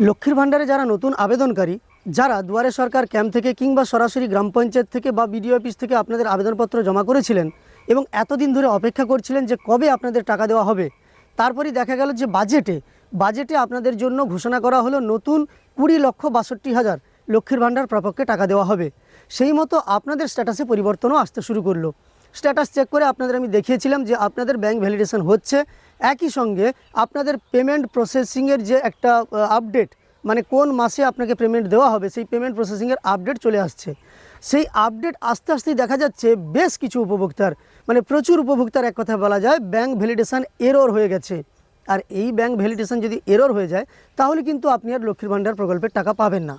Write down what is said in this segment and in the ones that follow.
লক্ষ্মীর ভাণ্ডারে যারা নতুন আবেদনকারী, যারা দুয়ারে সরকার ক্যাম্প থেকে কিংবা সরাসরি গ্রাম পঞ্চায়েত থেকে বা বিডিও অফিস থেকে আপনাদের আবেদনপত্র জমা করেছিলেন এবং এতদিন ধরে অপেক্ষা করছিলেন যে কবে আপনাদের টাকা দেওয়া হবে, তারপরই দেখা গেল যে বাজেটে আপনাদের জন্য ঘোষণা করা হলো নতুন 20,62,000 লক্ষ্মীর ভাণ্ডার প্রাপককে টাকা দেওয়া হবে। সেই মতো আপনাদের স্ট্যাটাসে পরিবর্তনও আসতে শুরু করলো। স্ট্যাটাস চেক করে আপনাদের আমি দেখিয়েছিলাম যে আপনাদের ব্যাংক ভ্যালিডেশন হচ্ছে, একই সঙ্গে আপনাদের পেমেন্ট প্রসেসিংয়ের যে একটা আপডেট, মানে কোন মাসে আপনাকে পেমেন্ট দেওয়া হবে সেই পেমেন্ট প্রসেসিংয়ের আপডেট চলে আসছে। সেই আপডেট আস্তে আস্তেই দেখা যাচ্ছে বেশ কিছু উপভোক্তার, মানে প্রচুর উপভোক্তার এক কথা বলা যায় ব্যাংক ভ্যালিডেশন এরর হয়ে গেছে। আর এই ব্যাংক ভ্যালিডেশন যদি এরর হয়ে যায় তাহলে কিন্তু আপনি আর লক্ষ্মীর ভাণ্ডার প্রকল্পের টাকা পাবেন না।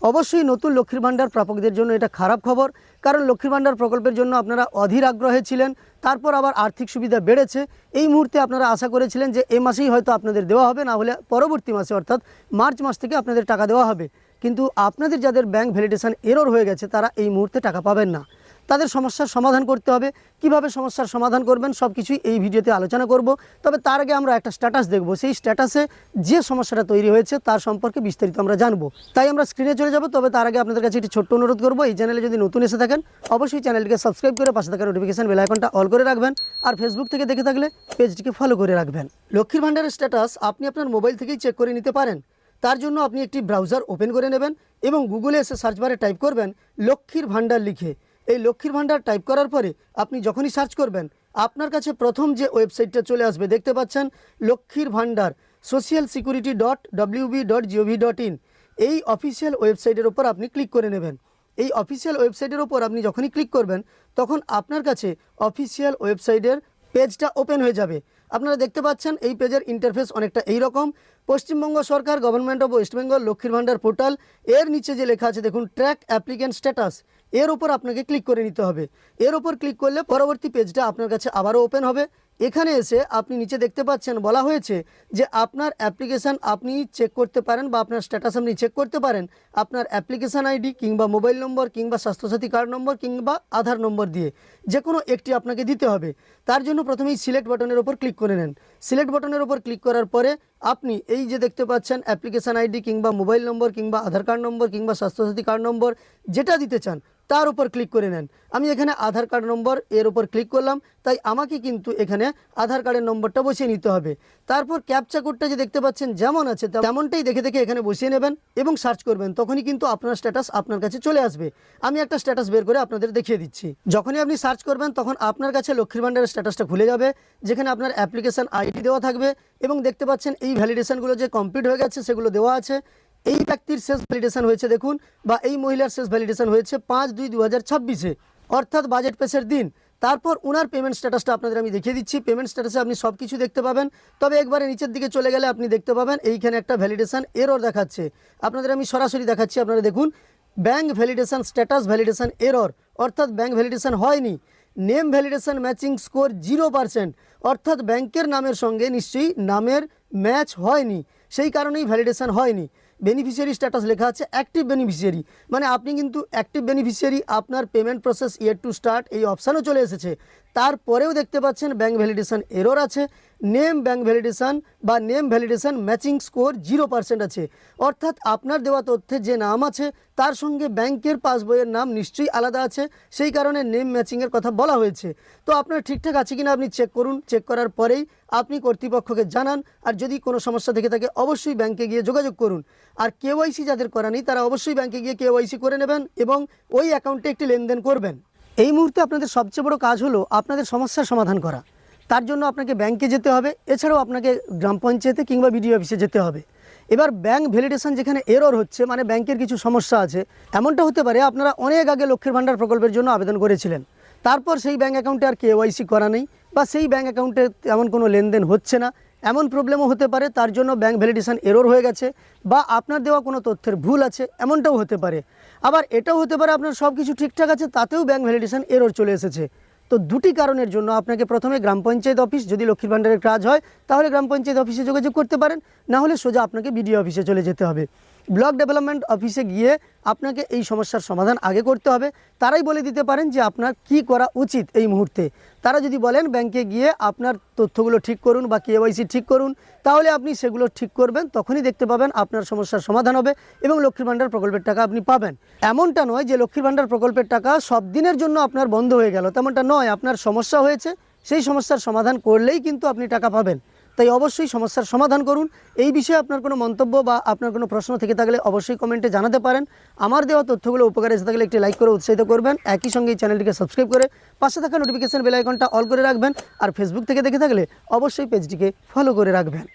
অবশ্যই নতুন লক্ষ্মীর ভাণ্ডার প্রাপকদের জন্য এটা খারাপ খবর, কারণ লক্ষ্মীর ভাণ্ডার প্রকল্পের জন্য আপনারা অধীর আগ্রহে ছিলেন, তারপর আবার আর্থিক সুবিধা বেড়েছে। এই মুহূর্তে আপনারা আশা করেছিলেন যে এই মাসেই হয়তো আপনাদের দেওয়া হবে, না হলে পরবর্তী মাসে অর্থাৎ মার্চ মাস থেকে আপনাদের টাকা দেওয়া হবে। কিন্তু আপনাদের যাদের ব্যাংক ভ্যালিডেশন এরর হয়ে গেছে তারা এই মুহূর্তে টাকা পাবেন না। তাদের সমস্যার সমাধান করতে হবে। কিভাবে সমস্যার সমাধান করবেন সব কিছুই এই ভিডিওতে আলোচনা করব। তবে তার আগে আমরা একটা স্ট্যাটাস দেখব, সেই স্ট্যাটাসে যে সমস্যাটা তৈরি হয়েছে তার সম্পর্কে বিস্তারিত আমরা জানবো। তাই আমরা স্ক্রিনে চলে যাব। তবে তার আগে আপনাদের কাছে একটি ছোট্ট অনুরোধ করব, এই চ্যানেলে যদি নতুন এসে থাকেন অবশ্যই চ্যানেলটিকে সাবস্ক্রাইব করে পাশে থাকা নোটিফিকেশন বেল আইকনটা অল করে রাখবেন, আর ফেসবুক থেকে দেখে থাকলে পেজটিকে ফলো করে রাখবেন। লক্ষ্মীর ভাণ্ডারের স্ট্যাটাস আপনি আপনার মোবাইল থেকেই চেক করে নিতে পারেন। তার জন্য আপনি একটি ব্রাউজার ওপেন করে নেবেন এবং গুগলে এসে সার্চ বারে টাইপ করবেন লক্ষ্মীর ভাণ্ডার লিখে। এই লক্ষ্মীর ভাণ্ডার টাইপ করার পরে আপনি যখনই সার্চ করবেন আপনার কাছে প্রথম যে ওয়েবসাইটটা চলে আসবে, দেখতে পাচ্ছেন লক্ষ্মীর ভাণ্ডার socialsecurity.wb.gov.in। এই অফিসিয়াল ওয়েবসাইটের ওপর আপনি ক্লিক করে নেবেন। এই অফিসিয়াল ওয়েবসাইটের ওপর আপনি যখনই ক্লিক করবেন তখন আপনার কাছে অফিসিয়াল ওয়েবসাইটের পেজটা ওপেন হয়ে যাবে। আপনারা দেখতে পাচ্ছেন এই পেজের ইন্টারফেস অনেকটা এই রকম। পশ্চিমবঙ্গ সরকার গভর্নমেন্ট অফ ওয়েস্ট বেঙ্গল লক্ষ্মীর ভাণ্ডার পোর্টাল, এর নিচে যে লেখা আছে দেখুন ট্র্যাক অ্যাপ্লিক্যান্ট স্ট্যাটাস, এর ওপর আপনাকে ক্লিক করে নিতে হবে। এর ওপর ক্লিক করলে পরবর্তী পেজটা আপনার কাছে আবারও ওপেন হবে। এখানে এসে আপনি নিচে দেখতে পাচ্ছেন বলা হয়েছে যে আপনার অ্যাপ্লিকেশান আপনি চেক করতে পারেন বা আপনার স্ট্যাটাস আপনি চেক করতে পারেন আপনার অ্যাপ্লিকেশান আইডি কিংবা মোবাইল নম্বর কিংবা স্বাস্থ্যসাথী কার্ড নম্বর কিংবা আধার নম্বর দিয়ে, যে কোনো একটি আপনাকে দিতে হবে। তার জন্য প্রথমেই সিলেক্ট বাটনের ওপর ক্লিক করে নেন। সিলেক্ট বাটনের ওপর ক্লিক করার পরে আপনি এই যে দেখতে পাচ্ছেন অ্যাপ্লিকেশান আইডি কিংবা মোবাইল নম্বর কিংবা আধার কার্ড নম্বর কিংবা স্বাস্থ্যসাথী কার্ড নম্বর যেটা দিতে চান তার উপর ক্লিক করে নেন। আমি এখানে আধার কার্ড নম্বর এর উপর ক্লিক করলাম, তাই আমাকে কিন্তু এখানে আধার কার্ডের নম্বরটা বসিয়ে নিতে হবে। তারপর ক্যাপচা কোডটা যে দেখতে পাচ্ছেন যেমন আছে তেমনটাই দেখে দেখে এখানে বসিয়ে নেবেন এবং সার্চ করবেন, তখনই কিন্তু আপনার স্ট্যাটাস আপনার কাছে চলে আসবে। আমি একটা স্ট্যাটাস বের করে আপনাদের দেখিয়ে দিচ্ছি। যখনই আপনি সার্চ করবেন তখন আপনার কাছে লক্ষ্মীর ভাণ্ডারের স্ট্যাটাসটা খুলে যাবে, যেখানে আপনার অ্যাপ্লিকেশান আইডি দেওয়া থাকবে এবং দেখতে পাচ্ছেন এই ভ্যালিডেশনগুলো যে কমপ্লিট হয়ে গেছে সেগুলো দেওয়া আছে। এই ব্যক্তির শেষ ভ্যালিডেশন হয়েছে দেখুন, বা এই মহিলার শেষ ভ্যালিডেশন হয়েছে 5/2/2026-এ, অর্থাৎ বাজেট পেশের দিন। তারপর ওনার পেমেন্ট স্ট্যাটাসটা আপনাদের আমি দেখিয়ে দিচ্ছি। পেমেন্ট স্ট্যাটাসে আপনি সব কিছু দেখতে পাবেন। তবে একবারে নিচের দিকে চলে গেলে আপনি দেখতে পাবেন এইখানে একটা ভ্যালিডেশন এরর দেখাচ্ছে। আপনাদের আমি সরাসরি দেখাচ্ছি, আপনারা দেখুন bank validation status validation error, অর্থাৎ ব্যাঙ্ক ভ্যালিডেশন হয়নি। নেম ভ্যালিডেশন ম্যাচিং স্কোর 0%, অর্থাৎ ব্যাংকের নামের সঙ্গে নিশ্চয়ই নামের ম্যাচ হয়নি, সেই কারণেই ভ্যালিডেশন হয়নি। বেনিফিশিয়ারি স্ট্যাটাস লেখা আছে অ্যাক্টিভ বেনিফিশিয়ারি, মানে আপনি কিন্তু অ্যাক্টিভ বেনিফিশিয়ারি, আপনার পেমেন্ট প্রসেস ইয়ের টু স্টার্ট এই অপশানও চলে এসেছে। তারপরেও দেখতে পাচ্ছেন ব্যাঙ্ক ভ্যালিডেশন এরর আছে। নেম ব্যাঙ্ক ভ্যালিডেশন বা নেম ভ্যালিডেশন ম্যাচিং স্কোর 0% আছে, অর্থাৎ আপনার দেওয়া তথ্যে যে নাম আছে তার সঙ্গে ব্যাংকের পাসবইয়ের নাম নিশ্চয়ই আলাদা আছে, সেই কারণে নেম ম্যাচিংয়ের কথা বলা হয়েছে। তো আপনার ঠিকঠাক আছে কিনা আপনি চেক করুন। চেক করার পরেই আপনি কর্তৃপক্ষকে জানান, আর যদি কোনো সমস্যা থেকে থাকে অবশ্যই ব্যাংকে গিয়ে যোগাযোগ করুন। আর কেওয়াইসি যাদের করা নেই তারা অবশ্যই ব্যাংকে গিয়ে কেওয়াইসি করে নেবেন এবং ওই অ্যাকাউন্টে একটি লেনদেন করবেন। এই মুহূর্তে আপনাদের সবচেয়ে বড় কাজ হলো আপনাদের সমস্যার সমাধান করা। তার জন্য আপনাকে ব্যাংকে যেতে হবে, এছাড়াও আপনাকে গ্রাম পঞ্চায়েতে কিংবা বিডিও অফিসে যেতে হবে। এবার ব্যাংক ভ্যালিডেশন যেখানে এরর হচ্ছে, মানে ব্যাংকের কিছু সমস্যা আছে, এমনটা হতে পারে আপনারা অনেক আগে লক্ষ্মীর ভাণ্ডার প্রকল্পের জন্য আবেদন করেছিলেন, তারপর সেই ব্যাঙ্ক অ্যাকাউন্টে আর কেওয়াইসি করা নেই বা সেই ব্যাঙ্ক অ্যাকাউন্টে এমন কোনো লেনদেন হচ্ছে না, এমন প্রবলেমও হতে পারে। তার জন্য ব্যাঙ্ক ভ্যালিডেশন এরর হয়ে গেছে বা আপনার দেওয়া কোনো তথ্যের ভুল আছে, এমনটাও হতে পারে। আবার এটাও হতে পারে আপনার সব কিছু ঠিকঠাক আছে তাতেও ব্যাঙ্ক ভ্যালিডেশন এরর চলে এসেছে। তো দুটি কারণের জন্য আপনাকে প্রথমে গ্রাম পঞ্চায়েত অফিস, যদি লক্ষ্মীর ভাণ্ডারের কাজ হয় তাহলে গ্রাম পঞ্চায়েত অফিসে যোগাযোগ করতে পারেন, না হলে সোজা আপনাকে বিডিও অফিসে চলে যেতে হবে। ব্লক ডেভেলপমেন্ট অফিসে গিয়ে আপনাকে এই সমস্যার সমাধান আগে করতে হবে। তারাই বলে দিতে পারেন যে আপনার কি করা উচিত এই মুহূর্তে। তারা যদি বলেন ব্যাংকে গিয়ে আপনার তথ্যগুলো ঠিক করুন বা KYC ঠিক করুন, তাহলে আপনি সেগুলো ঠিক করবেন, তখনই দেখতে পাবেন আপনার সমস্যার সমাধান হবে এবং লক্ষ্মীর ভাণ্ডার প্রকল্পের টাকা আপনি পাবেন। এমনটা নয় যে লক্ষ্মীর ভাণ্ডার প্রকল্পের টাকা সব দিনের জন্য আপনার বন্ধ হয়ে গেল, তেমনটা নয়। আপনার সমস্যা হয়েছে, সেই সমস্যার সমাধান করলেই কিন্তু আপনি টাকা পাবেন। তাই অবশ্যই সমস্যার সমাধান করুন। এই বিষয়ে আপনার কোনো মন্তব্য বা আপনার কোনো প্রশ্ন থেকে থাকলে অবশ্যই কমেন্টে জানাতে পারেন। আমার দেওয়া তথ্যগুলো উপকারে এসে থাকলে একটি লাইক করে উৎসাহিত করবেন। একই সঙ্গে এই চ্যানেলটিকে সাবস্ক্রাইব করে পাশে থাকা নোটিফিকেশন বেল আইকনটা অল করে রাখবেন। আর ফেসবুক থেকে দেখে থাকলে অবশ্যই পেজটিকে ফলো করে রাখবেন।